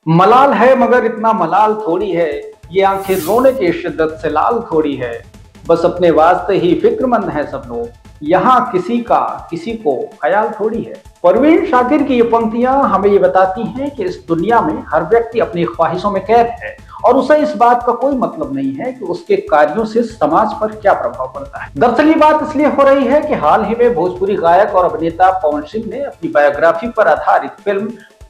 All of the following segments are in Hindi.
मलाल है मगर इतना मलाल थोड़ी है, ये आंखें रोने की शिद्दत से लाल थोड़ी है। बस अपने वास्ते ही फिक्रमंद है सब लोग, यहाँ किसी का किसी को ख्याल थोड़ी है। परवीन शाकिर की ये पंक्तियां हमें ये बताती हैं कि इस दुनिया में हर व्यक्ति अपनी ख्वाहिशों में कैद है और उसे इस बात का कोई मतलब नहीं है कि उसके कार्यों से समाज पर क्या प्रभाव पड़ता है। दरअसल ये बात इसलिए हो रही है कि हाल ही में भोजपुरी गायक और अभिनेता पवन सिंह ने अपनी बायोग्राफी पर आधारित फिल्म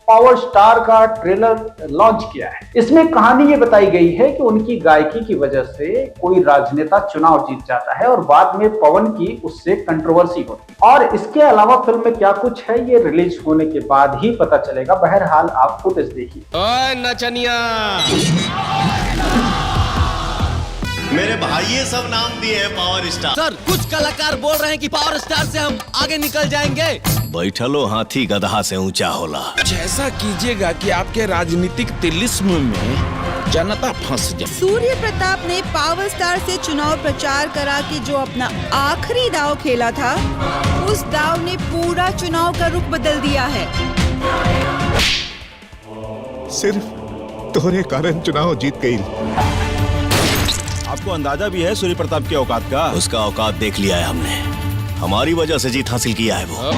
पावर स्टार का ट्रेलर लॉन्च किया है। इसमें कहानी ये बताई गई है कि उनकी गायकी की वजह से कोई राजनेता चुनाव जीत जाता है और बाद में पवन की उससे कंट्रोवर्सी होती है। और इसके अलावा फिल्म में क्या कुछ है ये रिलीज होने के बाद ही पता चलेगा। बहरहाल आप फुटेज देखिए। ओए नचनिया, मेरे भाई ये सब नाम दिए हैं पावर स्टार। सर कुछ कलाकार बोल रहे हैं कि पावर स्टार से हम आगे निकल जाएंगे। बैठलो हाथी गधा से ऊंचा होला। ऐसा कीजिएगा कि आपके राजनीतिक तिलिस्म में जनता फंस जाए। सूर्य प्रताप ने पावर स्टार से चुनाव प्रचार करा कि जो अपना आखिरी दाव खेला था, उस दाव ने पूरा चुनाव का रुख बदल दिया है। सिर्फ तोहरे कारण चुनाव जीत गई। आपको अंदाजा भी है सूर्य प्रताप की औकात का? उसका औकात देख लिया है हमने, हमारी वजह से जीत हासिल किया है वो।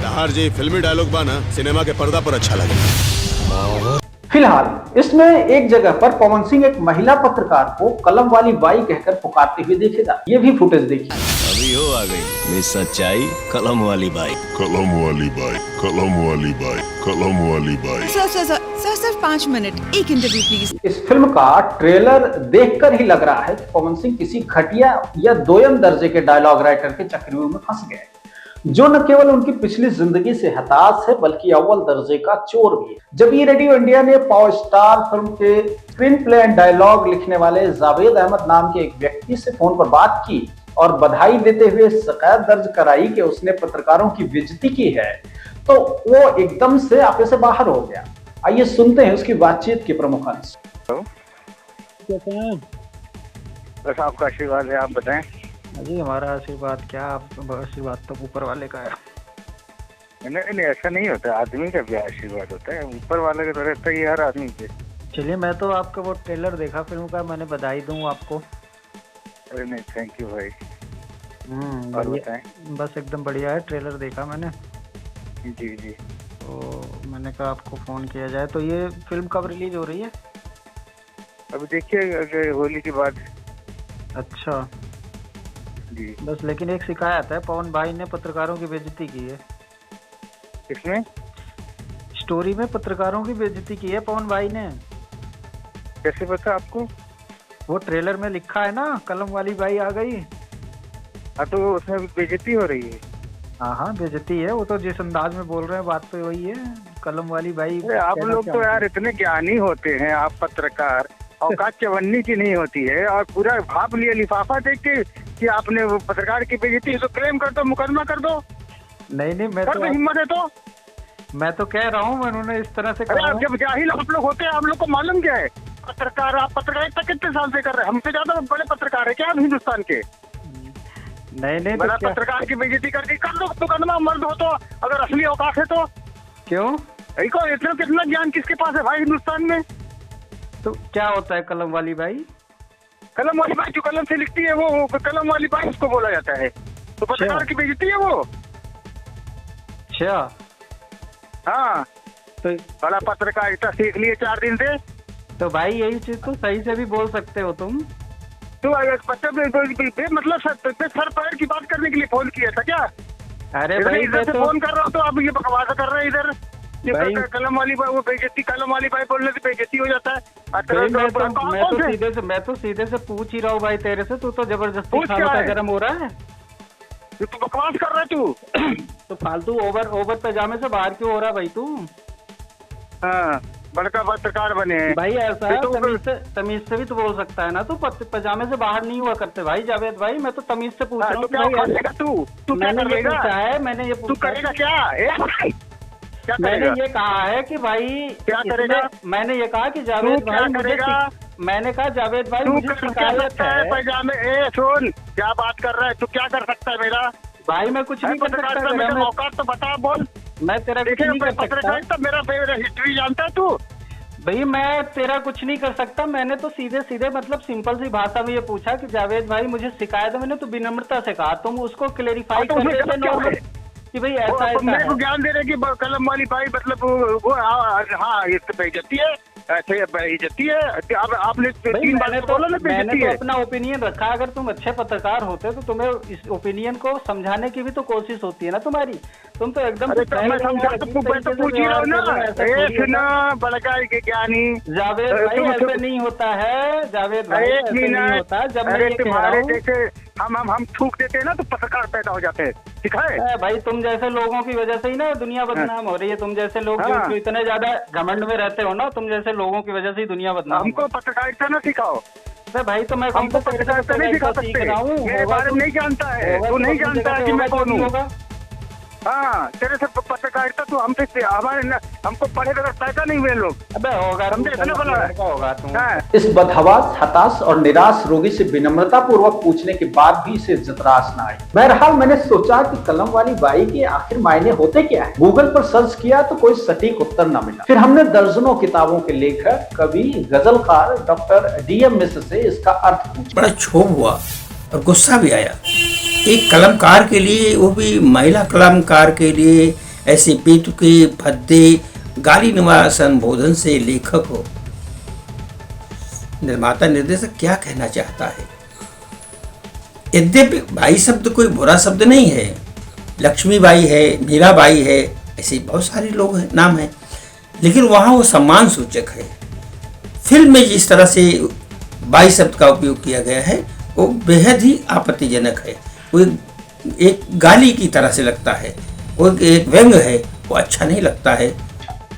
लहर जी फिल्मी डायलॉग बाना सिनेमा के पर्दा पर अच्छा लगे। फिलहाल इसमें एक जगह पर पवन सिंह एक महिला पत्रकार को कलम वाली बाई कहकर पुकारते हुए दिखेगा। ये भी फुटेज देखिए। अभी हो आ गई मिस सच्चाई, कलम वाली बाई। कलम वाली बाई, कलम वाली बाई, कलम वाली बाई। सर 5 मिनट, एक इंटरव्यू प्लीज। इस फिल्म का ट्रेलर देखकर ही लग रहा है कि पवन सिंह किसी घटिया या दोयम दर्जे के डायलॉग राइटर के चक्रव्यूह में फंस गए, जो न केवल उनकी पिछली जिंदगी से हताश है बल्कि अव्वल दर्जे का चोर भी है। जब ये रेडियो इंडिया ने पावर स्टार फिल्म के स्क्रीन प्ले एंड डायलॉग लिखने वाले जावेद अहमद नाम के एक व्यक्ति से फोन पर बात की और बधाई देते हुए शिकायत दर्ज कराई कि उसने पत्रकारों की बेइज्जती की है, तो वो एकदम से आपे से बाहर हो गया। आइए सुनते हैं उसकी बातचीत के प्रमुख अंश। बस आपका आशीर्वाद है, आप बताएं। जी हमारा आशीर्वाद क्या, आशीर्वाद तो ऊपर वाले का है। नहीं ऐसा नहीं होता, आदमी का भी आशीर्वाद होता है, ऊपर वाले का तो रहता ही हर आदमी पे। चलिए मैं तो आपका वो ट्रेलर देखा फिल्म का, मैंने बधाई दूं आपको। अरे नहीं थैंक यू भाई। और बताएं। बस एकदम बढ़िया है, ट्रेलर देखा मैंने। जी जी। तो मैंने कहा आपको फोन किया जाए। तो ये फिल्म कब रिलीज हो रही है? अभी देखिए होली के बाद। अच्छा जी। बस लेकिन एक शिकायत है, पवन भाई ने पत्रकारों की बेइज्जती की है। किसमें? स्टोरी में पत्रकारों की बेइज्जती की है पवन भाई ने। कैसे पता आपको? वो ट्रेलर में लिखा है ना, कलम वाली बाई आ गई। हाँ तो उसमें बेइज्जती हो रही है। हाँ बेइज्जती है, वो तो जिस अंदाज में बोल रहे हैं बात तो वही है, कलम वाली बाई। आप लोग तो यार इतने ज्ञानी होते हैं, आप पत्रकार, औकात चवन्नी की नहीं होती है और पूरा भाप लिया लिफाफा देख के कि आपने वो पत्रकार की बेइज्जती, तो क्लेम कर दो, मुकदमा कर दो। नहीं मैं तो हिम्मत है तो मैं तो कह रहा हूँ, उन्होंने इस तरह से कहा। जब जाहिल आप लोग होते हैं, आप लोग को मालूम क्या है पत्रकार, आप पत्रकारिता कितने साल से कर रहे हैं? हमसे ज्यादा बड़े पत्रकार है क्या आप हिंदुस्तान के? नहीं बड़ा पत्रकार की बेइज्जती कर दी, कर दो मुकदमा, मर्द हो तो, अगर असली औकात है तो। क्यों? कितना ज्ञान किसके पास है भाई हिंदुस्तान में? तो क्या होता है कलम वाली बाई? कलम वाली बाई जो कलम से लिखती है वो कलम वाली बाई उसको बोला जाता है। तो पत्रकार की बेइज्जती है वो। अच्छा हाँ तो बड़ा पत्रकारिता सीख लिए 4 दिन से। तो भाई यही चीज तो सही से भी बोल सकते हो तुम। तो मतलब सर पैर की बात करने के लिए फोन किया था क्या? अरे भाई इधर से फोन कर रहा हूँ तो आप ये बकवास कर रहे हैं इधर। कलम वाली बाई वो बेइज्जती, कलम वाली बाई बोलने से बेइज्जती हो जाता है। मैं तो सीधे से पूछ ही रहा हूँ भाई तेरे से, तू तो जबरदस्ती खाना गर्म हो रहा है। तू बकवास कर रहा है तू। तो फालतू ओवर पैजामे से बाहर क्यों हो रहा है भाई तू? हाँ बड़का पत्रकार बने हैं भाई, ऐसा है तमीज से भी तो बोल सकता है ना। तू पजामे से बाहर नहीं हुआ करते भाई जावेद भाई, मैं तो तमीज से पूछ रहा हूँ। तू क्या करेगा? है मैंने ये तू करेगा क्या? मैंने ये कहा है कि भाई क्या करेगा? मैंने ये कहा कि जावेद भाई मुझे, मैंने कहा जावेद भाई मुझे शिकायत है। पैजामे सुन क्या बात कर रहा है तू? क्या कर सकता है मेरा भाई? मैं कुछ नहीं कर सकता। मेरा औकात तो बता, बोल। मैं तेरा पत्रकारिता मेरा हिस्ट्री जानता है तू? भाई मैं तेरा कुछ नहीं कर सकता। मैंने तो सीधे सीधे मतलब सिंपल सी भाषा में ये पूछा कि जावेद भाई मुझे शिकायत है, मैंने तो विनम्रता से कहा, तुम उसको क्लेरिफाई तो उसमें कर देते क्या नॉर्मल है? कि भाई ऐसा ऐसा मेरे को है। ज्ञान दे रहे कि कलम वाली बाई मतलब वो हाँ इससे बेइज्जती है, ऐसे बेइज्जती है। अब आपने भाई 3 बार तो बोला ना मैंने बेइज्जती तो है। अपना ओपिनियन रखा। अगर तुम अच्छे पत्रकार होते तो तुम्हें इस ओपिनियन को समझाने की भी तो कोशिश होती है ना तुम्हारी। तुम तो एकदम अरे तो मैं समझा तो पूछ ही रहा हूँ ना। एक ना बड़का के ज्ञानी जावेद भाई ऐसे नहीं होता है, जावेद भाई एक ऐसे नहीं होता। मिनट, जब मैं अरे ये कह रहा तुम्हारे हूँ जैसे हम थूक देते हैं ना तो पत्रकार पैदा हो जाते हैं, ठीक है? भाई तुम जैसे लोगों की वजह से ही ना दुनिया बदनाम हो रही है। तुम जैसे लोग हाँ। जो इतने ज्यादा घमंड में रहते हो ना, तुम जैसे लोगों की वजह से ही दुनिया बदनाम हो हमको पत्रकारिता ना सिखाओ। रही है। भाई तो मैं हमको पत्रकारिता नहीं सिखा सीख सकते। रहा हूँ। मेरे बारे में नहीं जानता है, तू नहीं जानता है कि मैं कौन हूँ। हाँ, तेरे से पत्रकारिता तू हमसे हमको पढ़े बगैर पैदा नहीं हुए लोग। अबे होगा, समझे ना बोला है? होगा तुम। हाँ। इस बदहवास, हताश और निराश रोगी से विनम्रता पूर्वक पूछने के बाद भी इसे जतराश न आई। बहरहाल मैंने सोचा कि कलम वाली बाई के आखिर मायने होते क्या है। गूगल पर सर्च किया तो कोई सटीक उत्तर न मिला। फिर हमने दर्जनों किताबों के लेखक, कवि, गजलकार डॉक्टर DM मिश्र से इसका अर्थ पूछा। बड़ा क्षोभ हुआ और गुस्सा भी आया। एक कलमकार के लिए, वो भी महिला कलमकार के लिए, ऐसे बेतुके भद्दे गाली नवाज संबोधन से लेखक हो, निर्माता निर्देशक क्या कहना चाहता है। यद्यपि भाई शब्द कोई बुरा शब्द नहीं है, लक्ष्मीबाई है, मीराबाई है, ऐसे बहुत सारे लोग हैं, नाम है, लेकिन वहाँ वो सम्मान सूचक है। फिल्म में जिस तरह से बाई शब्द का उपयोग किया गया है वो बेहद ही आपत्तिजनक है। वो एक गाली की तरह से लगता है, वो एक व्यंग है, वो अच्छा नहीं लगता है।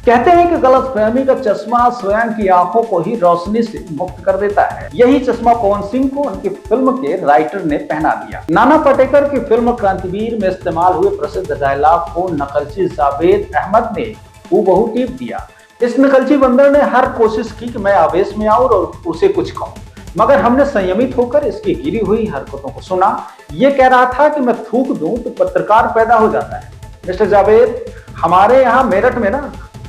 कहते हैं कि गलतफहमी का चश्मा स्वयं की आंखों को ही रोशनी से मुक्त कर देता है। यही चश्मा पवन सिंह को उनकी फिल्म के राइटर ने पहना दिया। नाना पाटेकर की फिल्म क्रांतिवीर में इस्तेमाल हुए प्रसिद्ध डायलॉग को नकलची जावेद अहमद ने हूबहू टीप दिया। इस नकलची बंदर ने हर कोशिश की कि मैं आवेश में आऊं और उसे कुछ कहूं, मगर हमने संयमित होकर इसकी गिरी हुई हरकतों को सुना। ये कह रहा था कि मैं थूक दूं तो पत्रकार पैदा हो जाता है। मिस्टर जावेद, हमारे यहाँ मेरठ में ना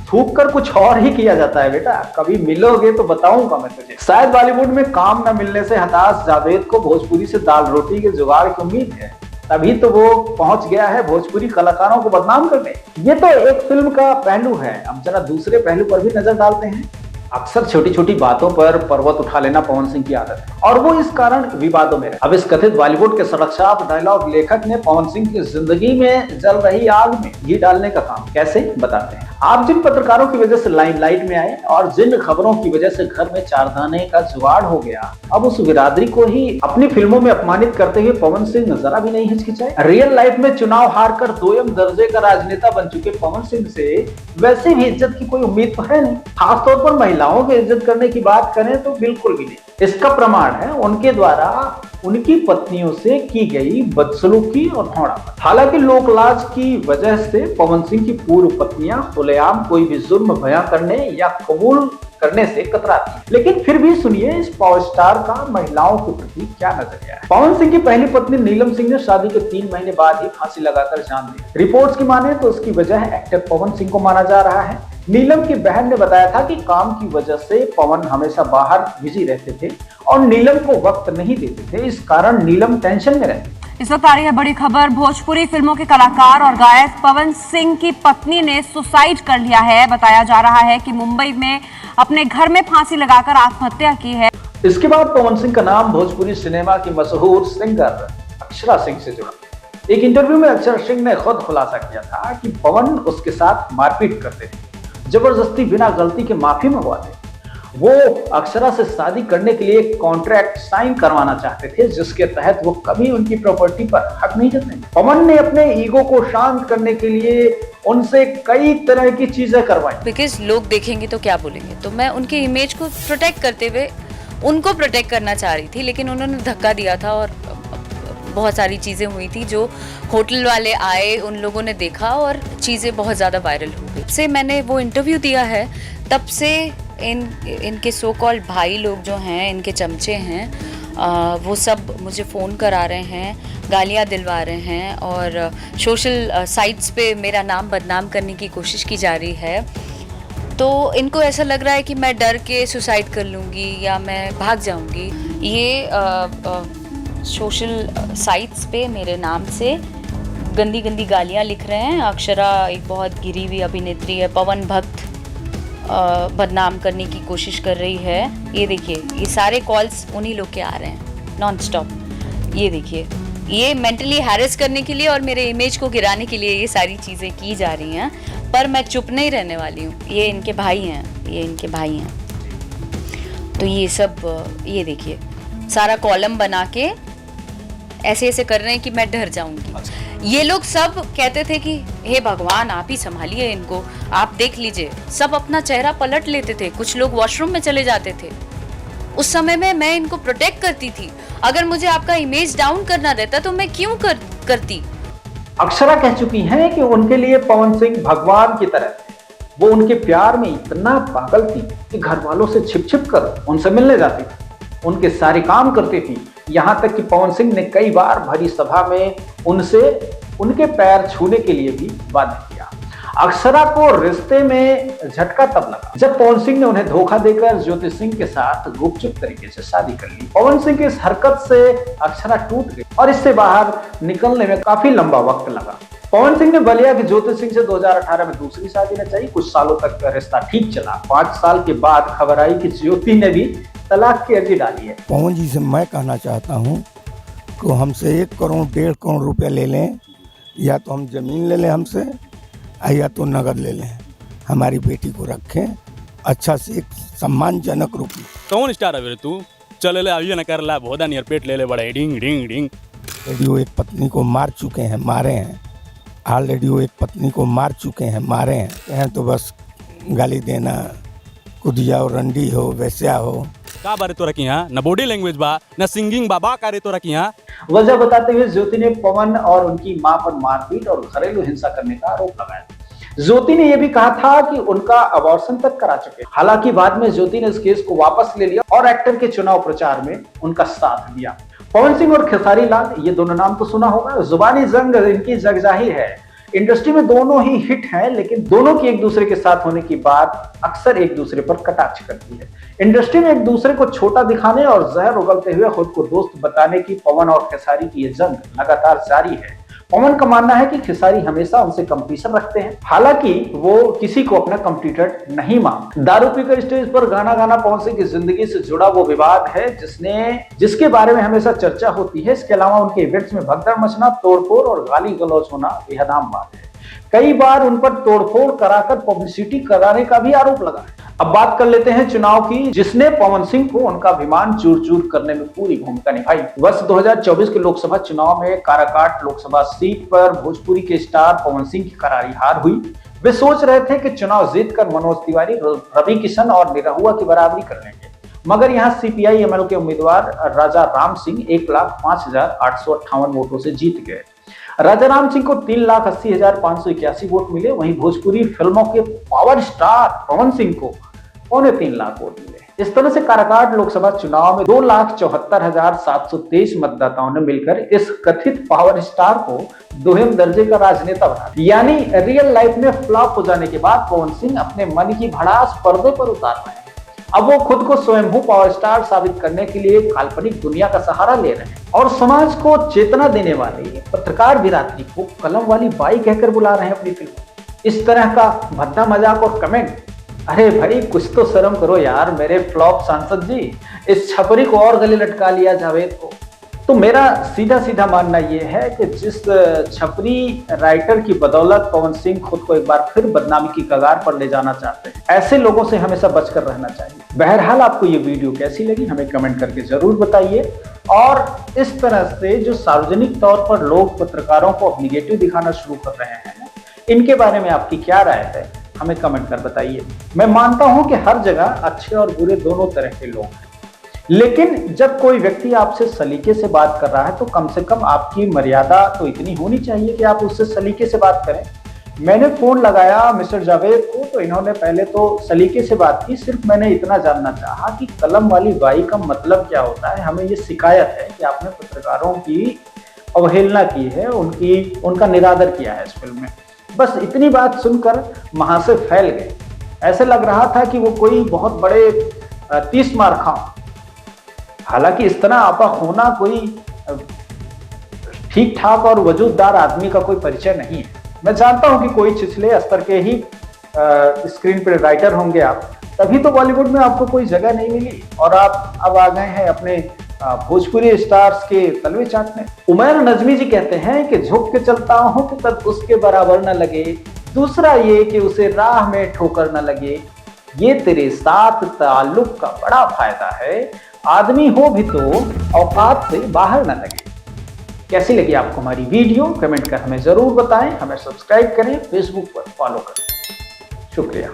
थूक कर कुछ और ही किया जाता है बेटा। कभी मिलोगे तो बताऊंगा मैं तुझे। शायद बॉलीवुड में काम न मिलने से हताश जावेद को भोजपुरी से दाल रोटी के जुगाड़ की उम्मीद है, तभी तो वो पहुंच गया है भोजपुरी कलाकारों को बदनाम करने। ये तो एक फिल्म का पहलू है, अब जरा दूसरे पहलू पर भी नजर डालते हैं। अक्सर छोटी छोटी बातों पर पर्वत उठा लेना पवन सिंह की आदत है और वो इस कारण विवादों में रहे। अब इस कथित बॉलीवुड के सड़कछाप डायलॉग लेखक ने पवन सिंह की जिंदगी में जल रही आग में घी डालने का काम कैसे बताते हैं। आप जिन पत्रकारों की वजह से लाइमलाइट में आए और जिन खबरों की वजह से घर में चारदाने का जुगाड़ हो गया, अब उस बिरादरी को ही अपनी फिल्मों में अपमानित करते हुए पवन सिंह जरा भी नहीं हिचकिचाए। रियल लाइफ में चुनाव हार कर 2ym दर्जे का राजनेता बन चुके पवन सिंह से वैसे भी इज्जत की कोई उम्मीद तो है नहीं। खासतौर पर महिलाओं की इज्जत करने की बात करें तो बिल्कुल भी नहीं। इसका प्रमाण है उनके द्वारा उनकी पत्नियों से की गई बदसलूकी और भौड़ापन। हालांकि लोकलाज की वजह से पवन सिंह की पूर्व पत्नियां खुलेआम कोई भी जुर्म बयां करने या कबूल करने से कतराती, लेकिन फिर भी सुनिए इस पावर स्टार का महिलाओं के प्रति क्या नजरिया है। पवन सिंह की पहली पत्नी नीलम सिंह ने शादी के 3 महीने बाद ही फांसी लगाकर जान दी। रिपोर्ट्स की माने तो उसकी वजह एक्टर पवन सिंह को माना जा रहा है। नीलम की बहन ने बताया था कि काम की वजह से पवन हमेशा बाहर बिजी रहते थे और नीलम को वक्त नहीं देते थे, इस कारण नीलम टेंशन में रहती। इस वक्त आ रही है बड़ी खबर। भोजपुरी फिल्मों के कलाकार और गायक पवन सिंह की पत्नी ने सुसाइड कर लिया है। बताया जा रहा है कि मुंबई में अपने घर में फांसी लगाकर आत्महत्या की है। इसके बाद पवन सिंह का नाम भोजपुरी सिनेमा की मशहूर सिंगर अक्षरा सिंह से जुड़ा। एक इंटरव्यू में अक्षरा सिंह ने खुद खुलासा किया था कि पवन उसके साथ मारपीट करते थे, जबरदस्ती बिना गलती के माफी मंगवाते। वो अक्षरा से शादी करने के लिए कॉन्ट्रैक्ट साइन करवाना चाहते थे, जिसके तहत वो कभी उनकी प्रॉपर्टी पर हक नहीं जताएंगे। पवन ने अपने ईगो को शांत करने के लिए उनसे कई तरह की चीजें करवाई। बिकॉज लोग देखेंगे तो क्या बोलेंगे, तो मैं उनके इमेज को प्रोटेक्ट करते हुए उनको प्रोटेक्ट करना चाह रही थी, लेकिन उन्होंने धक्का दिया था और बहुत सारी चीज़ें हुई थी जो होटल वाले आए, उन लोगों ने देखा और चीज़ें बहुत ज़्यादा वायरल हो गई। से मैंने वो इंटरव्यू दिया है, तब से इनके सो कॉल्ड भाई लोग जो हैं, इनके चमचे हैं, वो सब मुझे फ़ोन करा रहे हैं, गालियाँ दिलवा रहे हैं और सोशल साइट्स पे मेरा नाम बदनाम करने की कोशिश की जा रही है। तो इनको ऐसा लग रहा है कि मैं डर के सुसाइड कर लूँगी या मैं भाग जाऊँगी। ये सोशल साइट्स पे मेरे नाम से गंदी गंदी गालियाँ लिख रहे हैं। अक्षरा एक बहुत गिरी हुई अभिनेत्री है, पवन भक्त बदनाम करने की कोशिश कर रही है। ये देखिए, ये सारे कॉल्स उन्हीं लोग के आ रहे हैं नॉन स्टॉप। ये देखिए, ये मेंटली हैरेस करने के लिए और मेरे इमेज को गिराने के लिए ये सारी चीज़ें की जा रही हैं, पर मैं चुप नहीं रहने वाली हूँ। ये इनके भाई हैं, ये इनके भाई हैं। तो ये सब, ये देखिए, सारा कॉलम बना के ऐसे ऐसे कर रहे हैं कि मैं डर जाऊंगी। ये लोग सब कहते थे कि हे भगवान आप ही संभालिए इनको, आप देख लीजिए। सब अपना चेहरा पलट लेते थे, कुछ लोग वॉशरूम में चले जाते थे। उस समय में मैं इनको प्रोटेक्ट करती थी। अगर मुझे आपका इमेज डाउन करना रहता तो मैं क्यों करती। अक्षरा कह चुकी हैं कि उनके लिए पवन सिंह भगवान की तरह थे। वो उनके प्यार में इतना पागल थी कि घर वालों से छिप छिप कर उनसे मिलने जाती थी, उनके सारे काम करती थी। यहाँ तक कि पवन सिंह ने कई बार भरी सभा में उनसे उनके पैर छूने के लिए भी बाध्य किया। अक्षरा को रिश्ते में झटका तब लगा जब पवन सिंह ने उन्हें धोखा देकर ज्योति सिंह के साथ गुपचुप तरीके से शादी कर ली। पवन सिंह की इस हरकत से अक्षरा टूट गई और इससे बाहर निकलने में काफी लंबा वक्त लगा। पवन सिंह ने बलिया कि ज्योति सिंह से 2018 में दूसरी शादी न चाहिए। कुछ सालों तक रिश्ता ठीक चला। 5 साल के बाद खबर आई कि ज्योति ने भी तलाक की अर्जी डाली है। पवन जी से मैं कहना चाहता हूँ कि हमसे 1 करोड़ 1.5 करोड़ रुपया ले लें, या तो हम जमीन ले लें हमसे, या तो नगद ले लें। हमारी बेटी को रखें अच्छा से, एक सम्मानजनक रूप में। कौन स्टार है तू? चले ले अभी न कर ला, बहुत नियर पेट ले ले बड़े डिंग डिंग डिंग। रेडियो एक पत्नी को मार चुके हैं, मारे हैं। ऑलरेडी वो एक पत्नी को मार चुके हैं, मारे हैं। तो बस गाली देना, कुछ जाओ रंडी हो, वैसा हो। का बारे तो रखी यहाँ न बॉडी लैंग्वेज बा न सिंगिंग बाबा कार्य तो रखी यहाँ। वजह बताते हुए ज्योति ने पवन और उनकी मां पर मारपीट और घरेलू हिंसा करने का आरोप लगाया। ज्योति ने यह भी कहा था कि उनका अबॉर्शन तक करा चुके। हालांकि बाद में ज्योति ने इस केस को वापस ले लिया और एक्टर के चुनाव प्रचार में उनका साथ दिया। पवन सिंह और खेसारी लाल, ये दोनों नाम तो सुना होगा। जुबानी जंग इनकी जग जाहिर है। इंडस्ट्री में दोनों ही हिट हैं, लेकिन दोनों की एक दूसरे के साथ होने की बात अक्सर एक दूसरे पर कटाक्ष करती है। इंडस्ट्री में एक दूसरे को छोटा दिखाने और जहर उगलते हुए खुद को दोस्त बताने की पवन और खेसारी की ये जंग लगातार जारी है। पवन का मानना है कि खेसारी हमेशा उनसे कंपटीशन रखते हैं, हालांकि वो किसी को अपना कंपटीटर नहीं मानते। दारू पीकर स्टेज पर गाना गाना पवन सिंह की जिंदगी से जुड़ा वो विवाद है जिसके बारे में हमेशा चर्चा होती है। इसके अलावा उनके इवेंट्स में भगदड़ मचना, तोड़फोड़ और गाली गलौज होना बेहद आम बात है। कई बार उन पर तोड़फोड़ कराकर पब्लिसिटी कराने का भी आरोप लगा है। अब बात कर लेते हैं चुनाव की, जिसने पवन सिंह को उनका अभिमान चूर चूर करने में पूरी भूमिका निभाई। वर्ष 2024 के लोकसभा चुनाव में काराकाट लोकसभा सीट पर भोजपुरी के स्टार पवन सिंह की करारी हार हुई। वे सोच रहे थे कि चुनाव जीतकर मनोज तिवारी, रवि किशन और निरहुआ की बराबरी कर लेंगे, मगर यहाँ सीपीआई एमएल के उम्मीदवार राजा राम सिंह 1,05,858 वोटों से जीत गए। राजा राम सिंह को 3,80,581 वोट मिले। वहीं भोजपुरी फिल्मों के पावर स्टार पवन सिंह को 3.25 लाख वोट मिले। इस तरह से काराकाट लोकसभा चुनाव में 2,74,723 मतदाताओं ने मिलकर इस कथित पावर स्टार को दोहम दर्जे का राजनेता बना दिया। यानी रियल लाइफ में फ्लॉप हो जाने के बाद पवन सिंह अपने मन की भड़ास पर्दे पर उतार रहे हैं। अब वो खुद को स्वयंभू पावर स्टार साबित करने के लिए काल्पनिक दुनिया का सहारा ले रहे हैं और समाज को चेतना देने वाले पत्रकार बिरादरी को कलम वाली बाई कहकर बुला रहे हैं अपनी फिल्म। इस तरह का भद्दा मजाक और कमेंट, अरे भाई कुछ तो शर्म करो यार मेरे फ्लॉप सांसद जी। इस छपरी को और गले लटका लिया जावेद को। तो मेरा सीधा सीधा मानना यह है कि जिस छपरी राइटर की बदौलत पवन सिंह खुद को एक बार फिर बदनामी की कगार पर ले जाना चाहते हैं, ऐसे लोगों से हमेशा बचकर रहना चाहिए। बहरहाल आपको ये वीडियो कैसी लगी हमें कमेंट करके जरूर बताइए, और इस तरह से जो सार्वजनिक तौर पर लोग पत्रकारों को निगेटिव दिखाना शुरू कर रहे हैं, इनके बारे में आपकी क्या राय है हमें कमेंट कर बताइए। मैं मानता हूं कि हर जगह अच्छे और बुरे दोनों तरह के लोग हैं, लेकिन जब कोई व्यक्ति आपसे सलीके से बात कर रहा है तो कम से कम आपकी मर्यादा तो इतनी होनी चाहिए कि आप उससे सलीके से बात करें। मैंने फोन लगाया मिस्टर जावेद को तो इन्होंने पहले तो सलीके से बात की। सिर्फ मैंने इतना जानना चाहा कि कलम वाली बाई का मतलब क्या होता है। हमें ये शिकायत है कि आपने पत्रकारों की अवहेलना की है, उनका निरादर किया है इस फिल्म में। बस इतनी बात सुनकर महाशय फैल गए ऐसे लग रहा था कि वो कोई बहुत बड़े 30 मार खां। हालांकि इस तरह आपा होना कोई ठीक ठाक और वजूददार आदमी का कोई परिचय नहीं है। मैं जानता हूं कि कोई छिछले स्तर के ही स्क्रीन पर राइटर होंगे आप, तभी तो बॉलीवुड में आपको कोई जगह नहीं मिली और आप अब आ गए हैं अपने भोजपुरी स्टार्स के तलवे चाटने। उमैर नजमी जी कहते हैं कि झुक के चलता हूं कि तब उसके बराबर न लगे, दूसरा ये कि उसे राह में ठोकर न लगे, ये तेरे साथ ताल्लुक का बड़ा फायदा है, आदमी हो भी तो औकात से बाहर न लगे। कैसी लगी आपको हमारी वीडियो कमेंट कर हमें जरूर बताएं, हमें सब्सक्राइब करें, फेसबुक पर फॉलो करें। शुक्रिया।